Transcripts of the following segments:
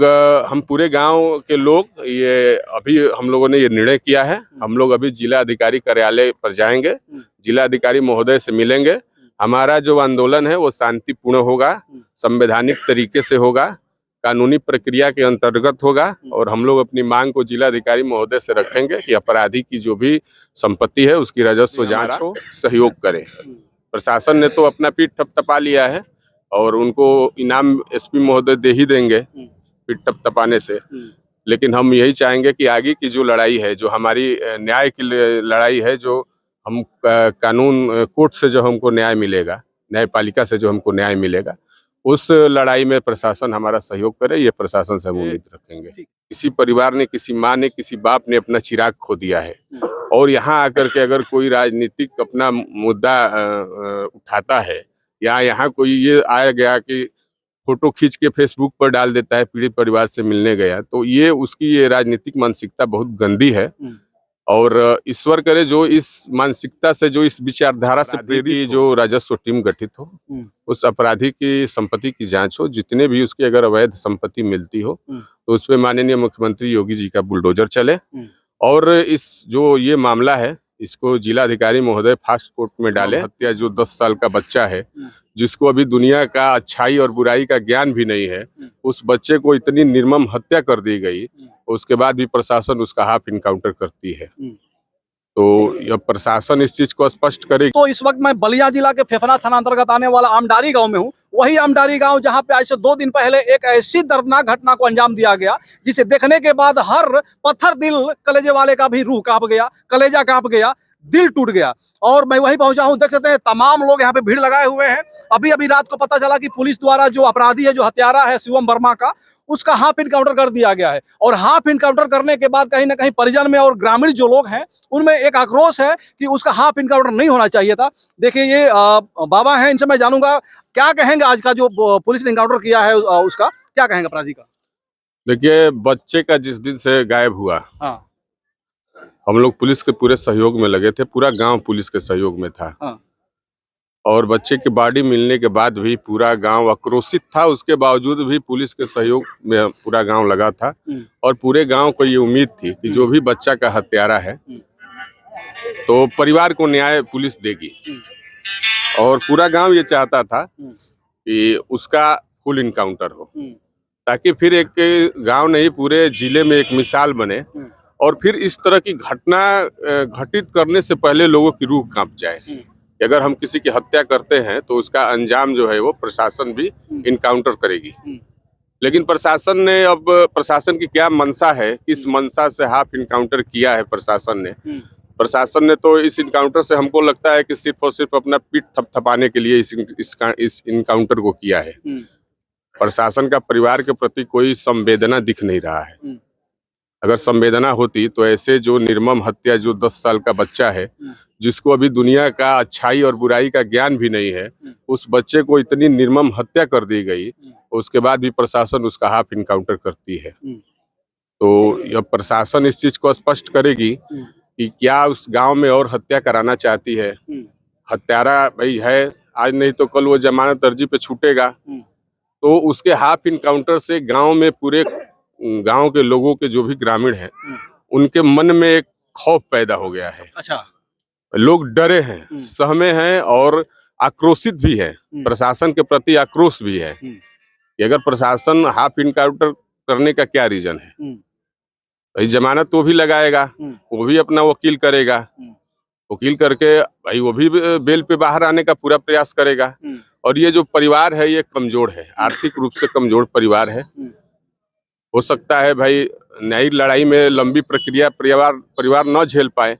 हम पूरे गांव के लोग ये अभी हम लोगों ने ये निर्णय किया है। हम लोग अभी जिला अधिकारी कार्यालय पर जाएंगे, जिला अधिकारी महोदय से मिलेंगे। हमारा जो आंदोलन है वो शांतिपूर्ण होगा, संवैधानिक तरीके से होगा, कानूनी प्रक्रिया के अंतर्गत होगा और हम लोग अपनी मांग को जिला अधिकारी महोदय से रखेंगे कि अपराधी की जो भी संपत्ति है उसकी राजस्व जांच हो, सहयोग करे। प्रशासन ने तो अपना पीठ थपथपा लिया है और उनको इनाम एसपी महोदय दे ही देंगे पीठ थपथपाने से, लेकिन हम यही चाहेंगे कि आगे की जो लड़ाई है, जो हमारी न्याय की लड़ाई है, जो हम कानून कोर्ट से जो हमको न्याय मिलेगा, न्यायपालिका से जो हमको न्याय मिलेगा, उस लड़ाई में प्रशासन हमारा सहयोग करे। ये प्रशासन से हम उम्मीद रखेंगे। किसी परिवार ने, किसी माँ ने, किसी बाप ने अपना चिराग खो दिया है और यहाँ आकर के अगर कोई राजनीतिक अपना मुद्दा उठाता है या यहाँ कोई ये आया गया कि फोटो खींच के फेसबुक पर डाल देता है पीड़ित परिवार से मिलने गया, तो ये उसकी ये राजनीतिक मानसिकता बहुत गंदी है। और ईश्वर करे जो इस मानसिकता से, जो इस विचारधारा से प्रेरित जो राजस्व टीम गठित हो, उस अपराधी की संपत्ति की जांच हो, जितने भी उसकी अगर अवैध संपत्ति मिलती हो तो उस पर माननीय मुख्यमंत्री योगी जी का बुलडोजर चले और इस जो ये मामला है इसको जिला अधिकारी महोदय फास्ट कोर्ट में डाले। हत्या जो 10 साल का बच्चा है जिसको अभी दुनिया का अच्छाई और बुराई का ज्ञान भी नहीं है, उस बच्चे को इतनी निर्मम हत्या कर दी गई, उसके बाद भी प्रशासन उसका हाफ इनकाउंटर करती है। तो यह प्रशासन इस चीज को स्पष्ट करे। तो इस वक्त मैं बलिया जिला के फेफना थाना अंतर्गत आने वाला आमडारी गांव में हूं। वही आमडारी गांव जहां पे आज से 2 दिन पहले एक ऐसी दर्दनाक घटना को अंजाम दिया गया जिसे देखने के बाद हर पत्थर दिल कलेजे वाले का भी रूह कांप गया, कलेजा कांप गया, दिल टूट गया। और मैं वही पहुंचा हूं, देख सकते हैं तमाम लोग यहाँ पे भीड़ लगाए हुए हैं। अभी अभी रात को पता चला कि पुलिस द्वारा जो अपराधी है, जो हत्यारा है शिवम वर्मा का, उसका हाफ इनकाउंटर कर दिया गया है। और हाफ इनकाउंटर करने के बाद कहीं ना कहीं परिजन में और ग्रामीण जो लोग हैं उनमें एक आक्रोश है कि उसका हाफ इनकाउंटर नहीं होना चाहिए था। देखिए ये बाबा हैं, इनसे मैं जानूंगा क्या कहेंगे आज का जो पुलिस ने इनकाउंटर किया है उसका क्या कहेंगे अपराधी का। देखिए, बच्चे का जिस दिन से गायब हुआ, हम लोग पुलिस के पूरे सहयोग में लगे थे, पूरा गांव पुलिस के सहयोग में था। और बच्चे की बॉडी मिलने के बाद भी पूरा गांव आक्रोशित था, उसके बावजूद भी पुलिस के सहयोग में पूरा गांव लगा था और पूरे गांव को ये उम्मीद थी कि जो भी बच्चा का हत्यारा है तो परिवार को न्याय पुलिस देगी। और पूरा गांव ये चाहता था कि उसका फुल इनकाउंटर हो, ताकि फिर एक गांव नहीं पूरे जिले में एक मिसाल बने और फिर इस तरह की घटना घटित करने से पहले लोगों की रूह कांप जाए कि अगर हम किसी की हत्या करते हैं तो उसका अंजाम जो है वो प्रशासन भी इनकाउंटर करेगी। लेकिन प्रशासन ने, अब प्रशासन की क्या मंशा है, किस मंशा से हाफ इनकाउंटर किया है प्रशासन ने। प्रशासन ने तो इस इनकाउंटर से हमको लगता है कि सिर्फ और सिर्फ अपना पीठ थपथपाने के लिए इस इनकाउंटर को किया है। प्रशासन का परिवार के प्रति कोई संवेदना दिख नहीं रहा है। अगर संवेदना होती तो ऐसे जो निर्मम हत्या, जो 10 साल का बच्चा है जिसको अभी दुनिया का अच्छाई और बुराई का ज्ञान भी नहीं है, उस बच्चे को इतनी निर्मम हत्या कर दी गई, उसके बाद भी प्रशासन उसका हाफ इनकाउंटर करती है। तो यह प्रशासन इस चीज को स्पष्ट करेगी कि क्या उस गांव में और हत्या कराना चाहती है। हत्यारा भाई है, आज नहीं तो कल वो जमानत अर्जी पे छूटेगा, तो उसके हाफ इनकाउंटर से गांव में, पूरे गांव के लोगों के जो भी ग्रामीण हैं उनके मन में एक खौफ पैदा हो गया है। अच्छा, लोग डरे हैं, सहमे हैं और आक्रोशित भी है, प्रशासन के प्रति आक्रोश भी है कि अगर प्रशासन हाफ इनकाउंटर करने का क्या रीजन है। भाई जमानत वो भी लगाएगा, वो भी अपना वकील करेगा, वकील करके भाई वो भी बेल पे बाहर आने का पूरा प्रयास करेगा। और ये जो परिवार है ये कमजोर है, आर्थिक रूप से कमजोर परिवार है। हो सकता है भाई न्यायिक लड़ाई में लंबी प्रक्रिया परिवार न झेल पाए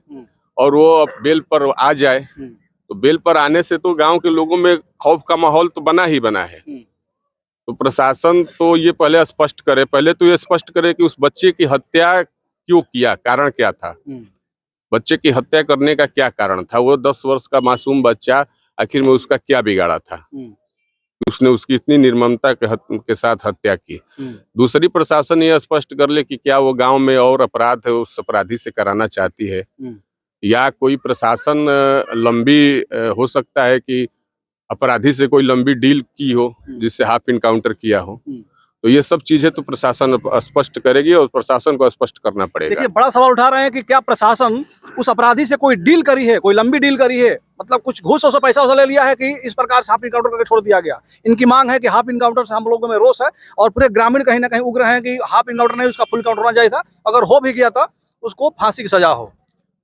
और वो अब बेल पर आ जाए, तो बेल पर आने से तो गांव के लोगों में खौफ का माहौल तो बना ही बना है। तो प्रशासन तो ये पहले स्पष्ट करे, पहले तो ये स्पष्ट करे कि उस बच्चे की हत्या क्यों किया, कारण क्या था, बच्चे की हत्या करने का क्या कारण था। वो 10 वर्ष का मासूम बच्चा, आखिर में उसका क्या बिगाड़ा था, उसने उसकी इतनी निर्ममता के साथ हत्या की। दूसरी, प्रशासन ये स्पष्ट कर ले कि क्या वो गांव में और अपराध है उस अपराधी से कराना चाहती है, या कोई प्रशासन लंबी, हो सकता है कि अपराधी से कोई लंबी डील की हो जिससे हाफ इनकाउंटर किया हो। तो ये सब चीजें तो प्रशासन स्पष्ट करेगी और प्रशासन को स्पष्ट करना पड़ेगा। देखिए, बड़ा सवाल उठा रहे हैं कि क्या प्रशासन उस अपराधी से कोई डील करी है, कोई लंबी डील करी है, मतलब कुछ घूस और पैसा ले लिया है कि इस प्रकार से हाफ इनकाउंटर करके छोड़ दिया गया। इनकी मांग है कि हाफ इनकाउंटर से हम लोगों में रोष है और पूरे ग्रामीण कहीं ना कहीं उग्र हैं कि हाफ इनकाउंटर नहीं, उसका फुल काउंटर होना चाहिए था, अगर हो भी गया था उसको फांसी की सजा हो।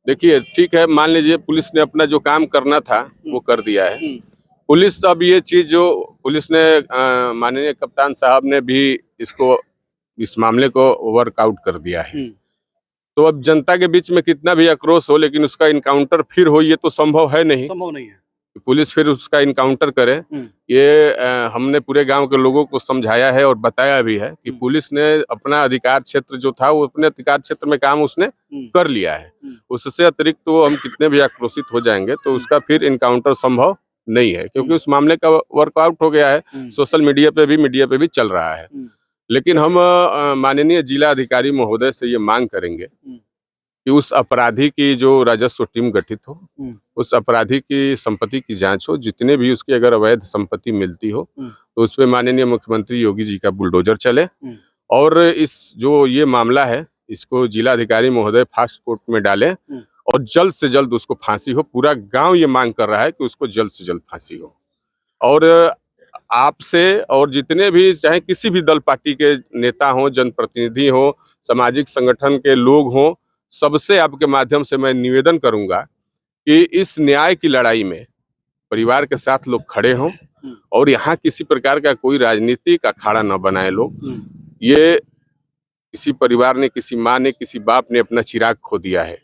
देखिए, ठीक है, मान लीजिए पुलिस ने अपना जो काम करना था वो कर दिया है। पुलिस अब ये चीज जो पुलिस ने माननीय कप्तान साहब ने भी इस मामले को वर्कआउट कर दिया है। तो अब जनता के बीच में कितना भी आक्रोश हो, लेकिन उसका इनकाउंटर फिर हो ये तो संभव है नहीं। संभव नहीं है पुलिस फिर उसका इनकाउंटर करे। ये हमने पूरे गांव के लोगों को समझाया है और बताया भी है कि पुलिस ने अपना अधिकार क्षेत्र जो था वो अपने अधिकार क्षेत्र में काम उसने कर लिया है। उससे अतिरिक्त तो हम कितने भी आक्रोशित हो जाएंगे तो उसका फिर इनकाउंटर संभव नहीं है, क्योंकि उस मामले का वर्कआउट हो गया है, सोशल मीडिया पे भी चल रहा है। लेकिन हम माननीय जिला अधिकारी महोदय से ये मांग करेंगे कि उस अपराधी की जो राजस्व टीम गठित हो, उस अपराधी की संपत्ति की जांच हो, जितने भी उसकी अगर अवैध संपत्ति मिलती हो तो उस पे माननीय मुख्यमंत्री योगी जी का बुलडोजर चले और इस जो ये मामला है इसको जिला अधिकारी महोदय फास्ट कोर्ट में डालें और जल्द से जल्द उसको फांसी हो। पूरा गांव ये मांग कर रहा है कि उसको जल्द से जल्द फांसी हो। और आपसे और जितने भी चाहे किसी भी दल पार्टी के नेता हों, जनप्रतिनिधि हों, सामाजिक संगठन के लोग हों, सबसे आपके माध्यम से मैं निवेदन करूंगा कि इस न्याय की लड़ाई में परिवार के साथ लोग खड़े हों और यहाँ किसी प्रकार का कोई राजनीतिक अखाड़ा न बनाए लोग। ये किसी परिवार ने, किसी माँ ने, किसी बाप ने अपना चिराग खो दिया है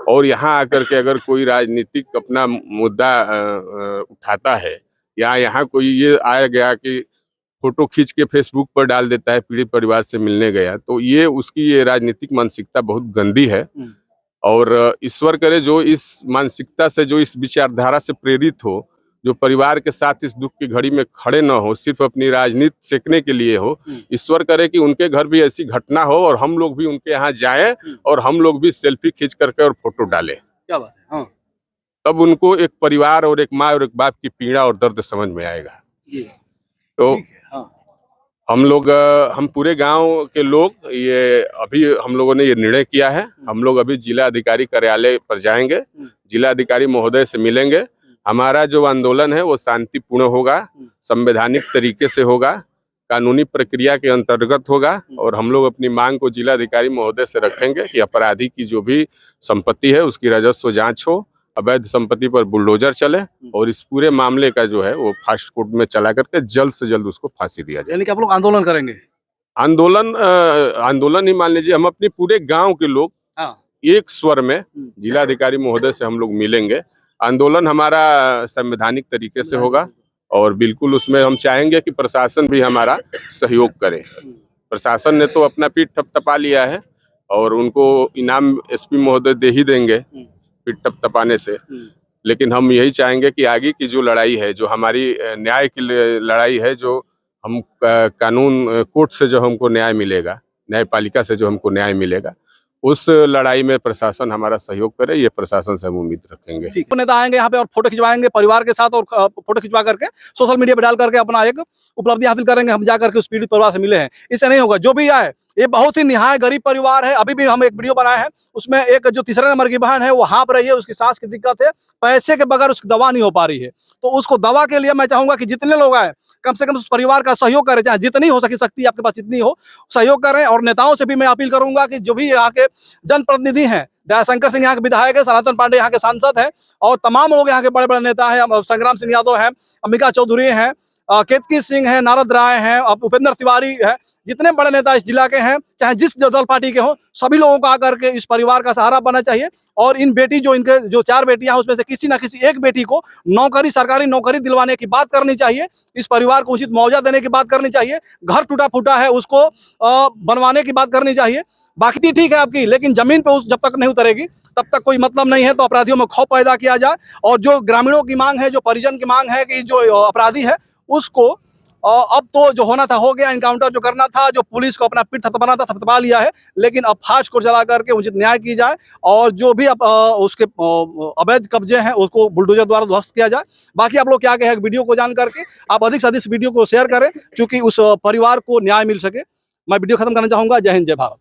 और यहाँ आकर के अगर कोई राजनीतिक अपना मुद्दा उठाता है या यहाँ कोई ये आया गया कि फोटो खींच के फेसबुक पर डाल देता है पीड़ित परिवार से मिलने गया, तो ये उसकी ये राजनीतिक मानसिकता बहुत गंदी है। और ईश्वर करे जो इस मानसिकता से, जो इस विचारधारा से प्रेरित हो, जो परिवार के साथ इस दुख की घड़ी में खड़े न हो, सिर्फ अपनी राजनीति सेकने के लिए हो, ईश्वर करे कि उनके घर भी ऐसी घटना हो और हम लोग भी उनके यहाँ जाएं और हम लोग भी सेल्फी खींच करके और फोटो डालें। क्या बात है। हाँ। तब उनको एक परिवार और एक माँ और एक बाप की पीड़ा और दर्द समझ में आएगा। तो हम पूरे गांव के लोग ये अभी हम लोगों ने ये निर्णय किया है। हम लोग अभी जिला अधिकारी कार्यालय पर जाएंगे, जिला अधिकारी महोदय से मिलेंगे। हमारा जो आंदोलन है वो शांतिपूर्ण होगा, संवैधानिक तरीके से होगा, कानूनी प्रक्रिया के अंतर्गत होगा और हम लोग अपनी मांग को जिला अधिकारी महोदय से रखेंगे कि अपराधी की जो भी संपत्ति है उसकी राजस्व जांच हो, अवैध संपत्ति पर बुलडोजर चले और इस पूरे मामले का जो है वो फास्ट कोर्ट में चला करके जल्द से जल्द उसको फांसी दिया जाए। यानी कि आप लोग आंदोलन करेंगे? आंदोलन ही मान लीजिए, हम अपने पूरे गांव के लोग एक स्वर में जिला अधिकारी महोदय से हम लोग मिलेंगे। आंदोलन हमारा संवैधानिक तरीके से होगा और बिल्कुल उसमें हम चाहेंगे कि प्रशासन भी हमारा सहयोग करे। प्रशासन ने तो अपना पीठ थपथपा लिया है और उनको इनाम एसपी महोदय दे ही देंगे पीठ थपथपाने से, लेकिन हम यही चाहेंगे कि आगे की जो लड़ाई है, जो हमारी न्याय की लड़ाई है, जो हम कानून कोर्ट से जो हमको न्याय मिलेगा, न्यायपालिका से जो हमको न्याय मिलेगा, उस लड़ाई में प्रशासन हमारा सहयोग करे, ये प्रशासन से हम उम्मीद रखेंगे। नेता आएंगे यहाँ पे और फोटो खिंचवाएंगे परिवार के साथ और फोटो खिंचवा करके सोशल मीडिया पे डाल करके अपना एक उपलब्धि हासिल करेंगे, हम जा करके उस पीड़ित परिवार से मिले हैं। इससे नहीं होगा, जो भी आए, ये बहुत ही निहाय गरीब परिवार है। अभी भी हम एक वीडियो बनाए हैं, उसमें एक जो तीसरे नंबर की बहन है वो हाँप रही है, उसकी सांस की दिक्कत है, पैसे के बगैर उसकी दवा नहीं हो पा रही है। तो उसको दवा के लिए मैं चाहूंगा कि जितने लोग आए कम से कम उस परिवार का सहयोग करें, चाहे जितनी हो सके शक्ति आपके पास जितनी हो सहयोग करें। और नेताओं से भी मैं अपील करूंगा कि जो भी यहाँ के जनप्रतिनिधि हैं, दयाशंकर सिंह यहाँ के विधायक है, सनातन पांडे यहाँ के सांसद हैं और तमाम लोग यहाँ के बड़े बड़े नेता हैं, संग्राम सिंह यादव हैं, अंबिका चौधरी हैं, केतकी सिंह हैं, नारद राय हैं, उपेंद्र तिवारी है, जितने बड़े नेता इस जिला के हैं, चाहे जिस दल पार्टी के हों, सभी लोगों को आकर के इस परिवार का सहारा बनना चाहिए। और इन बेटी जो इनके जो 4 बेटियां हैं उसमें से किसी ना किसी एक बेटी को नौकरी, सरकारी नौकरी दिलवाने की बात करनी चाहिए, इस परिवार को उचित मुआवजा देने की बात करनी चाहिए, घर टूटा फूटा है उसको बनवाने की बात करनी चाहिए। बाकी ठीक है आपकी, लेकिन जमीन पे जब तक नहीं उतरेगी तब तक कोई मतलब नहीं है। तो अपराधियों में खौफ पैदा किया जाए और जो ग्रामीणों की मांग है, जो परिजन की मांग है कि जो अपराधी है उसको अब तो जो होना था हो गया, इनकाउंटर जो करना था, जो पुलिस को अपना पीठ थपथपाना था थपथपा लिया है, लेकिन अब फास्ट कोर्ट चला करके उचित न्याय की जाए और जो भी अब उसके अवैध कब्जे हैं उसको बुलडोजर द्वारा ध्वस्त किया जाए। बाकी आप लोग क्या कहे वीडियो को जान करके आप अधिक से अधिक इस वीडियो को शेयर करें, क्योंकि उस परिवार को न्याय मिल सके। मैं वीडियो खत्म करना चाहूंगा। जय हिंद, जय भारत।